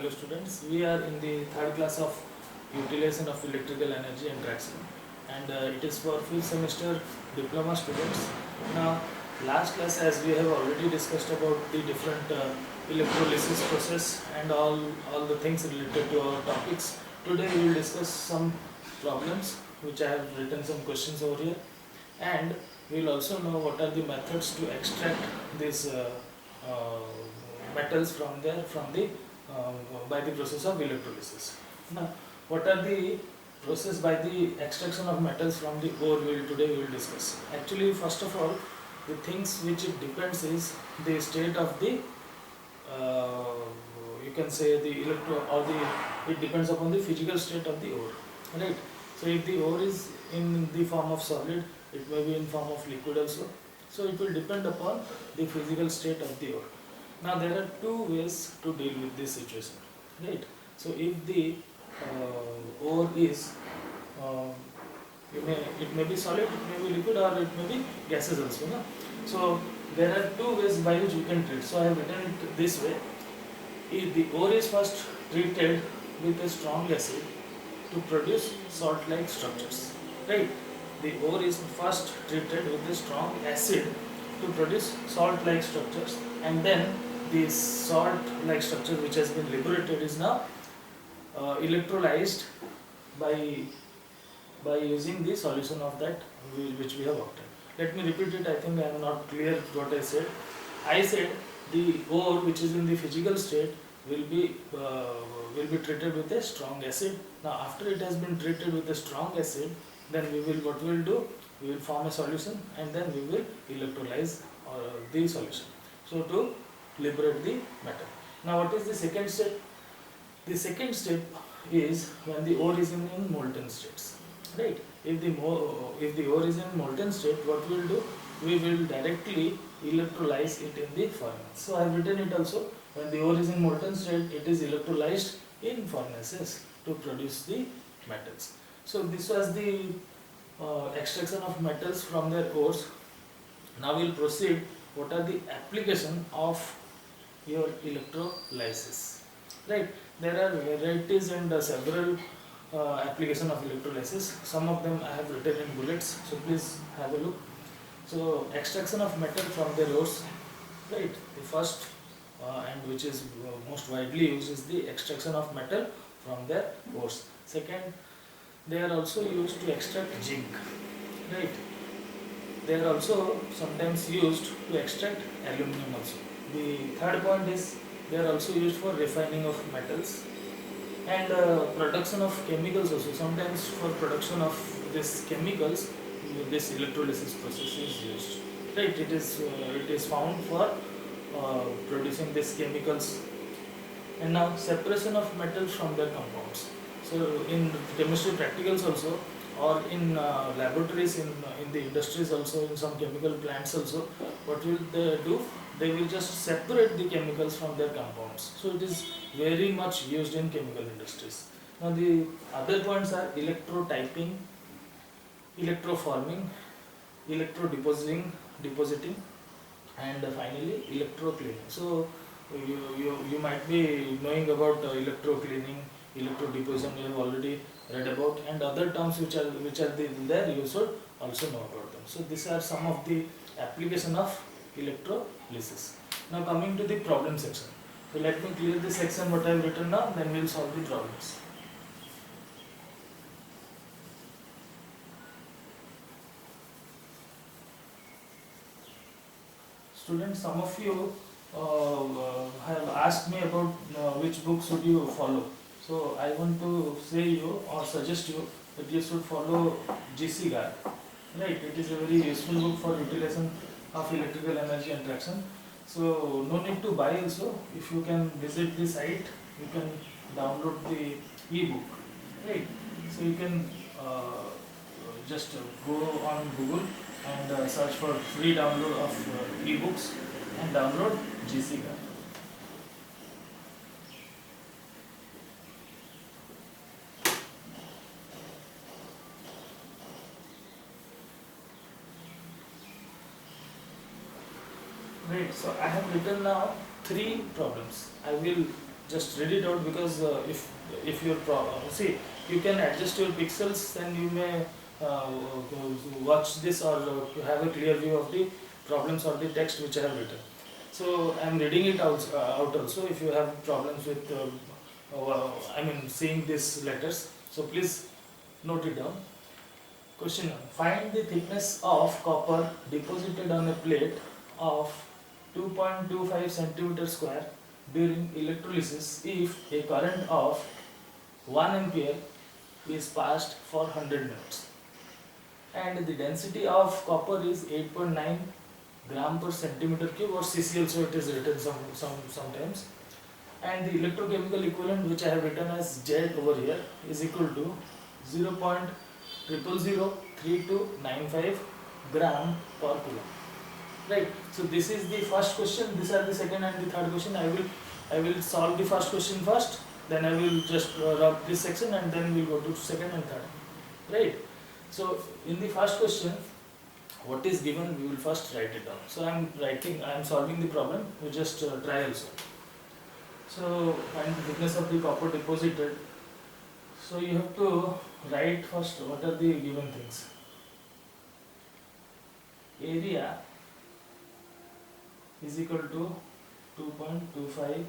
Hello students, we are in the third class of utilization of electrical energy and traction, and it is for 5th semester diploma students. Now last class, as we have already discussed about the different electrolysis process and all the things related to our topics, today we will discuss some problems which I have written some questions over here, and we will also know what are the methods to extract these uh, metals from the uh, by the process of electrolysis. Now, what are the process by the extraction of metals from the ore today we will discuss. Actually, first of all, the things which it depends is the state of the uh, you can say the it depends upon the physical state of the ore, right? So if the ore is in the form of solid, it may be in form of liquid also. So it will depend upon the physical state of the ore. Now there are two ways to deal with this situation, right? So if the ore is uh, it may be solid, it may be liquid, or it may be gases also. No? So there are two ways by which we can treat. So I have written it this way. If the ore is first treated with a strong acid to produce salt-like structures, right? The ore is first treated with a strong acid to produce salt-like structures, and then the salt-like structure which has been liberated is now electrolyzed by using the solution of that which we have obtained. Let me repeat it. I think I am not clear what I said. I said the ore which is in the physical state will be treated with a strong acid. Now after it has been treated with a strong acid, then what we will do, we will form a solution and then we will electrolyze the solution, so to liberate the metal. Now what is the second step? The second step is when the ore is in molten states, right? If the ore is in molten state, what we will do, we will directly electrolyze it in the furnace. So I have written it also. When the ore is in molten state, it is electrolyzed in furnaces to produce the metals. So this was the extraction of metals from their ores. Now we will proceed. What are the application of your electrolysis, right? There are varieties and several application of electrolysis. Some of them I have written in bullets, so please have a look. So extraction of metal from their ores, right? The first and which is most widely used is the extraction of metal from their ores. Second, they are also used to extract zinc, right? They are also sometimes used to extract aluminum also. The third point is they are also used for refining of metals and production of chemicals also. Sometimes for production of these chemicals, this electrolysis process is used, right? It is found for producing these chemicals. And now separation of metals from their compounds. So in chemistry practicals also, or in laboratories, in the industries also, in some chemical plants also, what will they do? They will just separate the chemicals from their compounds. So it is very much used in chemical industries. Now the other points are electrotyping, electroforming, depositing, and finally electrocleaning. So you might be knowing about electrocleaning, electrodeposition. You have already read about, and other terms which are there, you should also know about them. So these are some of the application of electrolysis. Now coming to the problem section. So let me clear this section what I have written now, then we will solve the problems. Students, some of you have asked me about which book should you follow. So I want to say you or suggest you that you should follow GC Guard. Right, it is a very useful book for utilization of electrical energy and traction. So no need to buy also. If you can visit the site, you can download the e-book. Right, so you can just go on Google and search for free download of e-books and download GC Guard. Right, so I have written now 3 problems. I will just read it out, because if your see, you can adjust your pixels, then you may watch this, or have a clear view of the problems or the text which I have written. So I am reading it out also. If you have problems with seeing these letters, so please note it down. Question 1. Find the thickness of copper deposited on a plate of 2.25 centimeter square during electrolysis if a current of 1 ampere is passed for 100 minutes. And the density of copper is 8.9 gram per centimeter cube, or CCl, so it is written sometimes. And the electrochemical equivalent, which I have written as Z over here, is equal to 0.0003295 gram per coulomb. Right. So this is the first question. These are the second and the third question. I will solve the first question first. Then I will just rub this section, and then we'll go to second and third. Right. So in the first question, what is given, we will first write it down. So I am solving the problem. You just try also. So find the thickness of the copper deposited. So you have to write first what are the given things. Area is equal to 2.25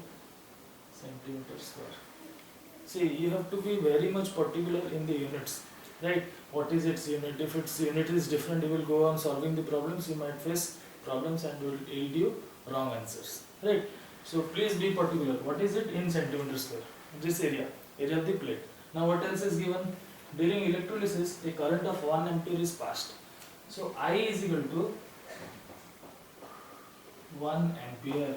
centimeter square. See, you have to be very much particular in the units, right? What is its unit? If its unit is different, you will go on solving the problems. You might face problems and will yield you wrong answers, right? So please be particular. What is it in centimeter square? This area of the plate. Now what else is given? During electrolysis, a current of 1 ampere is passed. So I is equal to 1 ampere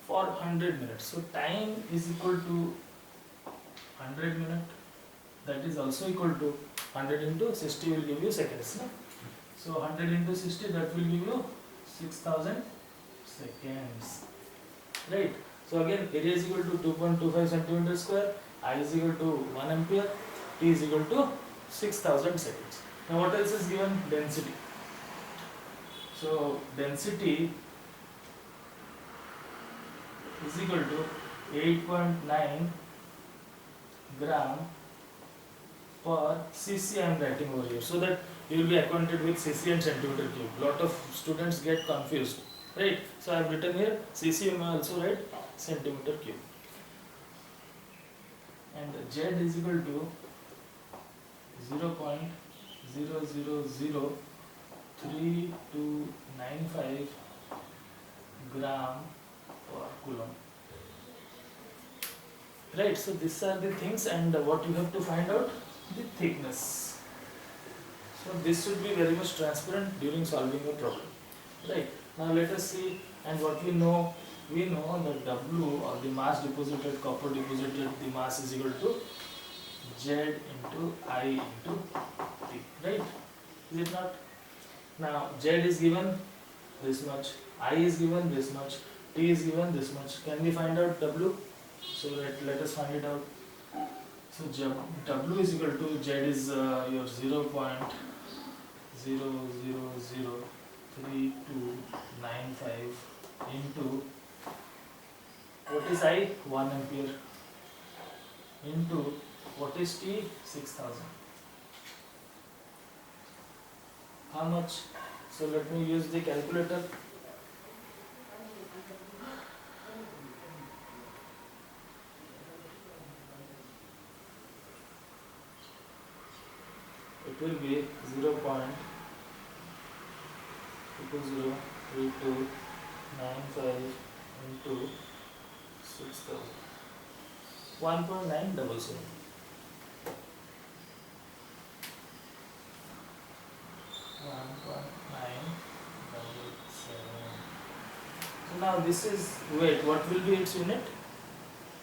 for 100 minutes. So time is equal to 100 minutes. That is also equal to 100 into 60 will give you seconds. No? So 100 into 60, that will give you 6000 seconds. Right. So again, area is equal to 2.25 centimeter square, I is equal to 1 ampere, T is equal to 6000 seconds. Now what else is given? Density. So density is equal to 8.9 gram per cc. I am writing over here so that you will be acquainted with cc and centimeter cube. Lot of students get confused, right? So I have written here cc, you may also write centimeter cube. And Z is equal to 0.0003295 gram per coulomb. Right, so these are the things, and what you have to find out, the thickness. So this should be very much transparent during solving a problem. Right, now let us see, and what we know that W, or the mass deposited, copper deposited, the mass is equal to Z into I into T, right? Is it not? Now Z is given this much, I is given this much, T is given this much. Can we find out W? So let us find it out. So W is equal to, Z is your 0.0003295 into, what is I? 1 ampere, into, what is T? 6000. How much? So let me use the calculator. It will be 0.0003295 into 6000. 1.977. 1.977. So now this is weight. What will be its unit?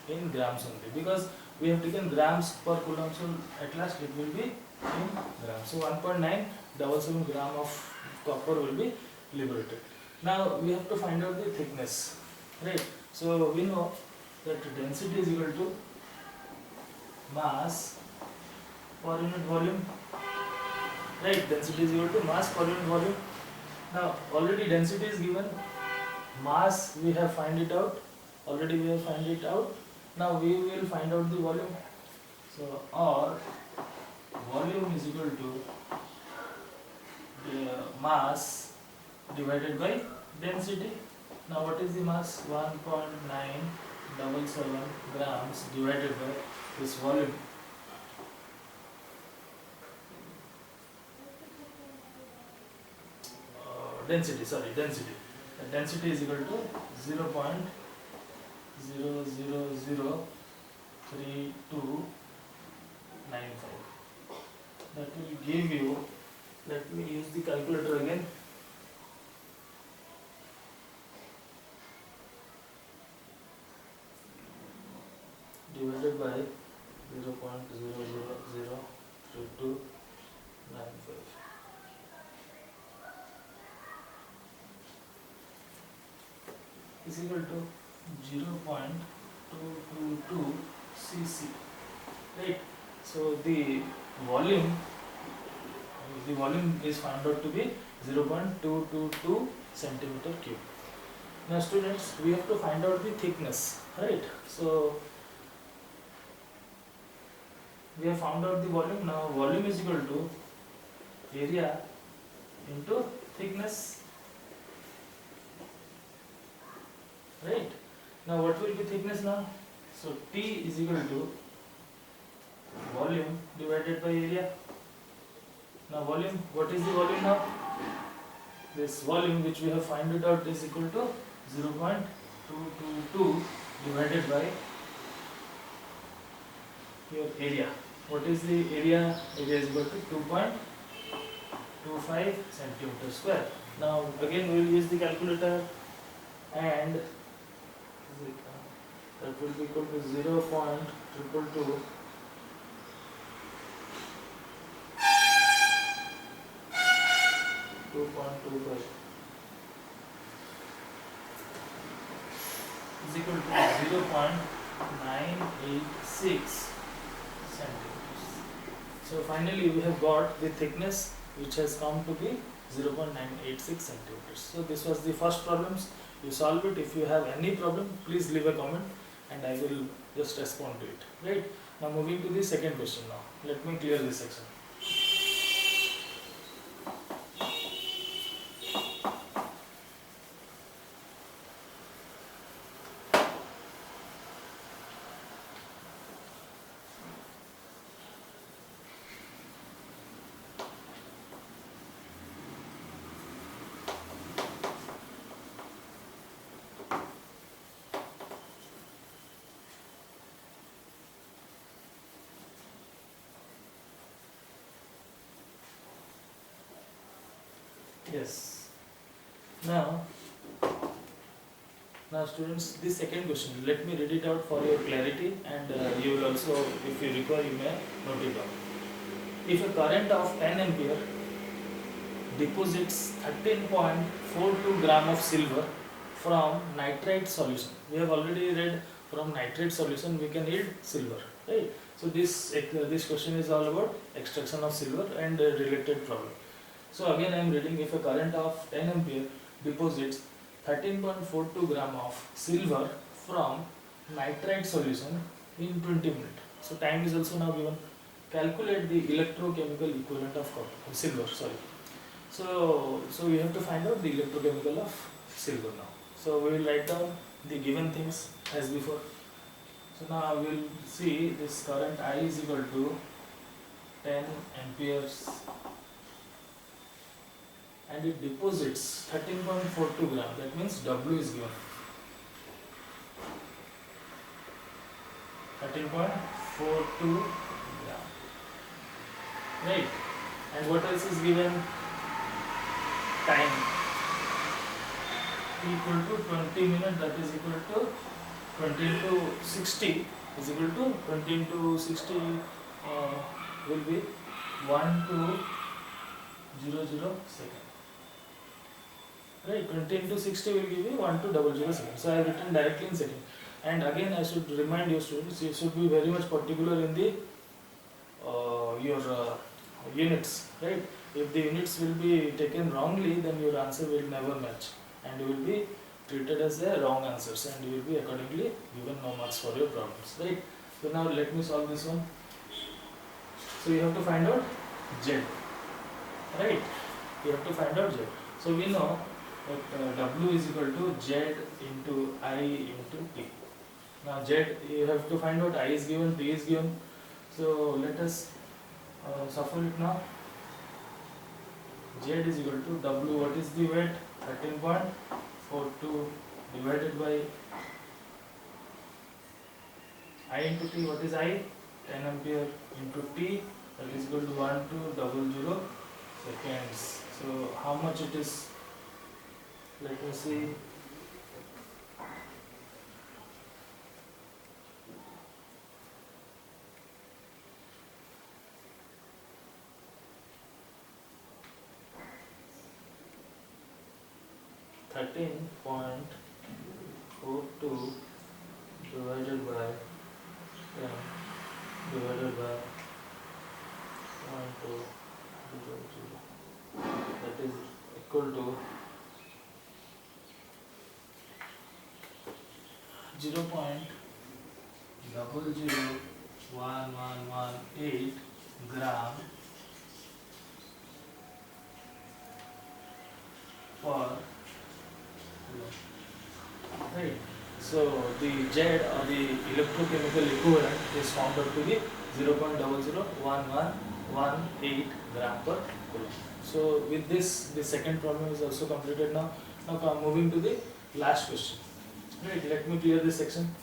In grams only, because we have taken grams per coulomb, so at last it will be in grams. So 1.977 gram of copper will be liberated. Now we have to find out the thickness, right? So we know that density is equal to mass per unit volume, right? Density is equal to mass per unit volume. Now already density is given, mass we have find it out, already we have find it out. Now we will find out the volume. So or volume is equal to the mass divided by density. Now what is the mass? 1.977 grams divided by this volume. Density, sorry, density. The density is equal to 0.0003295. That will give you, let me use the calculator again. Divided by 0.0003295 is equal to 0.222 cc, right? So the volume is found out to be 0.222 centimeter cube. Now students, we have to find out the thickness, right? So we have found out the volume. Now volume is equal to area into thickness, right? Now what will be thickness now? So T is equal to volume divided by area. Now volume, what is the volume now? This volume which we have find it out is equal to 0.222 divided by your area. What is the area? Area is equal to 2.25 centimeter square. Now again we will use the calculator, and that will be equal to 0.222 2.25 is equal to 0.986 centimeters. So finally we have got the thickness, which has come to be 0.986 centimeters. So this was the first problems. You solve it. If you have any problem, please leave a comment and I will just respond to it. Right? Now moving to the second question now. Let me clear this section. Yes. Now students, this second question, let me read it out for your clarity, and you will also, if you require, you may note it down. If a current of 10 ampere deposits 13.42 gram of silver from nitrate solution. We have already read from nitrate solution we can yield silver, right? So this question is all about extraction of silver and related problem. So again I am reading, if a current of 10 ampere deposits 13.42 gram of silver from nitrite solution in 20 minutes. So time is also now given. Calculate the electrochemical equivalent of silver. So we have to find out the electrochemical of silver now. So we will write down the given things as before. So now we will see this current I is equal to 10 amperes and it deposits 13.42 gram. That means W is given 13.42 gram, right? And what else is given? Time equal to 20 minutes, that is equal to 20 into 60 is equal to 20 into 60 will be 1200 second, right? 20 into 60 will give you 1200 second. So I have written directly in second. And again I should remind you students, you should be very much particular in the your units, right? If the units will be taken wrongly, then your answer will never match and you will be treated as a wrong answers, and you will be accordingly given no marks for your problems, right? So now let me solve this one. So you have to find out Z, right? You have to find out Z. So we know that W is equal to Z into I into T. Now Z, you have to find out I is given, T is given. So let us shuffle it now. Z is equal to W, what is the weight? 13.42 divided by I into T, what is I? 10 ampere into T, that is equal to 1200 seconds. So how much it is? Let me see. (13.42) divided by 10 divided by 1200, that is equal to 0.001118 gram per kilo. Right. So the Z or the electrochemical equivalent is found out to be 0.001118 gram per kilo. So with this, the second problem is also completed now. Now moving to the last question. Right. Let me clear this section.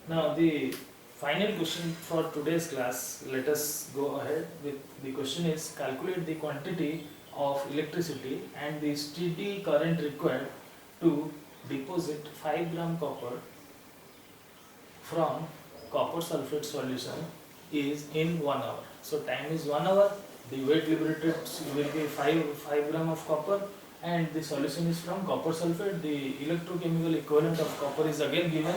Now the final question for today's class, let us go ahead with the question is calculate the quantity of electricity and the steady current required to deposit 5 gram copper from copper sulfate solution is in 1 hour. So time is 1 hour, the weight liberated will be 5 gram of copper, and the solution is from copper sulfate. The electrochemical equivalent of copper is again given.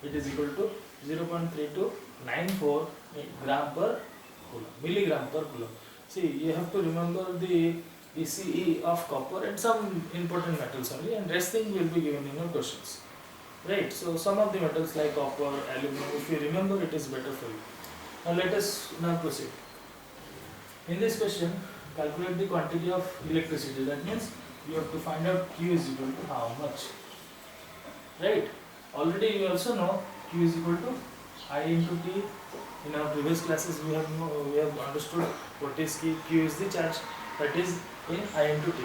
It is equal to 0.3294 gram per coulomb, milligram per coulomb. See, you have to remember the ECE of copper and some important metals only, and rest thing will be given in your questions. Right, so some of the metals like copper, aluminum, if you remember, it is better for you. Now let us now proceed. In this question, calculate the quantity of electricity. That means you have to find out Q is equal to how much. Right, already you also know Q is equal to I into T. In our previous classes we have understood what is Q. Q is the charge, that is in I into T.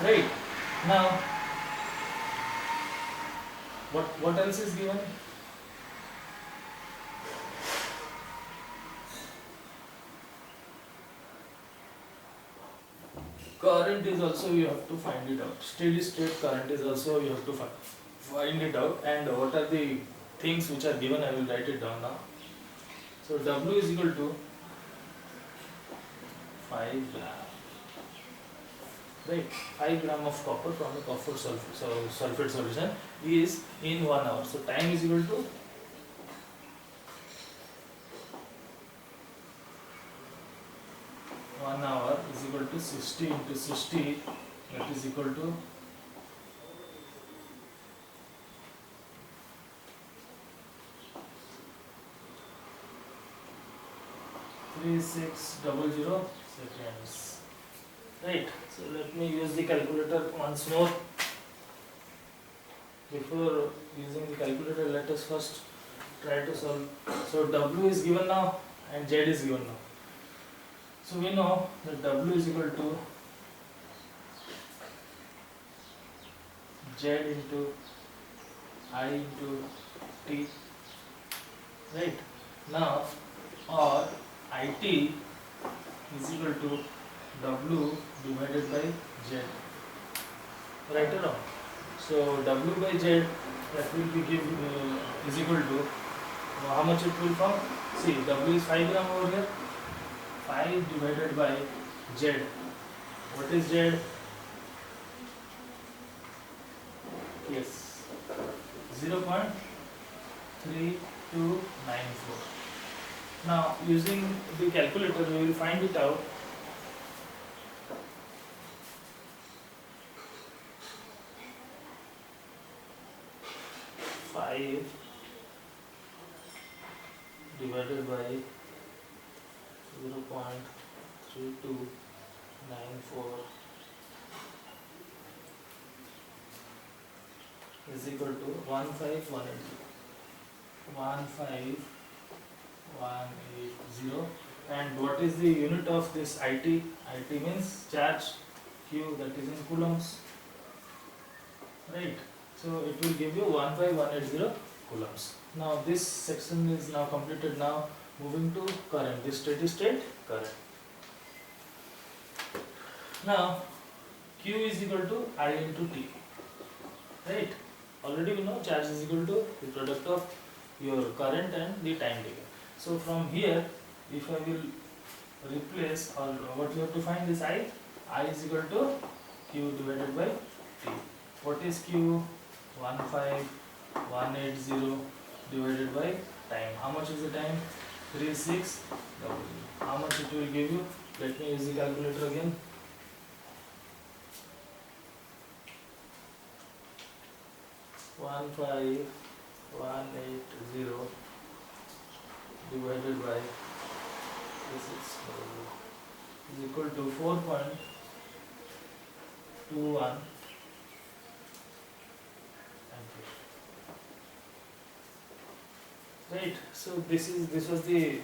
Right, now what else is given? Current is also you have to find it out. Steady state current is also you have to find it out. And what are the things which are given? I will write it down now. So W is equal to 5 gram. Right, 5 gram of copper from the copper sulfate solution is in 1 hour. So time is equal to 1 hour is equal to 60 into 60, that is equal to 3600 seconds. Right, so let me use the calculator once more. Before using the calculator, let us first try to solve. So W is given now and Z is given now. So we know that W is equal to Z into I into T. Right, now or IT is equal to W divided by Z. Right or wrong? So W by Z, that will be is equal to how much it will form? See, W is 5 gram over here. 5 divided by Z. What is Z? Yes, 0.3294. Now using the calculator we will find it out. Five divided by 0.3294 is equal to 15180. 15180. And what is the unit of this IT? IT means charge, Q, that is in coulombs, right? So it will give you 15180 coulombs. Now this section is now completed. Now moving to current, this steady state current. Now Q is equal to I into T, right? Already we know charge is equal to the product of your current and the time taken. So from here, if I will replace, or what you have to find is I is equal to Q divided by T. What is Q? 15180 divided by time. How much is the time? 3600. How much it will give you? Let me use the calculator again. One five 180 divided by this is equal to 4.21 ampere. Right. So this was the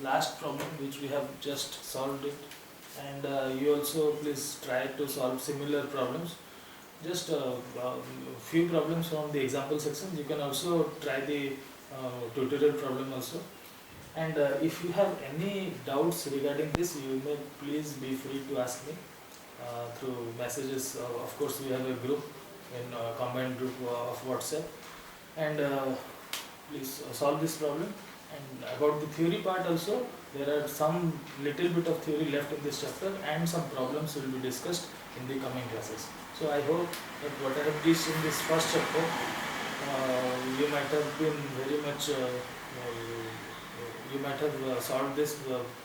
last problem which we have just solved it, and you also please try to solve similar problems. Just few problems from the example section. You can also try the tutorial problem also. And if you have any doubts regarding this, you may please be free to ask me through messages. Of course, we have a group in combined group of WhatsApp, and please solve this problem. And about the theory part also, there are some little bit of theory left in this chapter, and some problems will be discussed in the coming classes. So I hope that what I have teach in this first chapter, you might have been very much, you might have solved these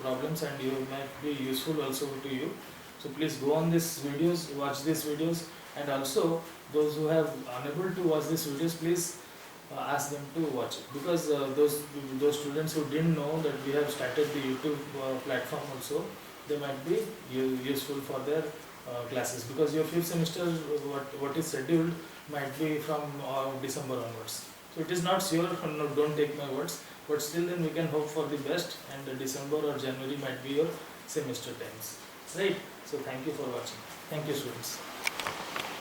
problems, and you might be useful also to you. So please go on these videos, watch these videos, and also those who have unable to watch these videos, please ask them to watch it, because those students who didn't know that we have started the YouTube platform also, they might be useful for their classes, because your 5th semester what is scheduled might be from December onwards. So it is not sure, no, don't take my words, but still then we can hope for the best, and December or January might be your semester times, right? So thank you for watching. Thank you, students.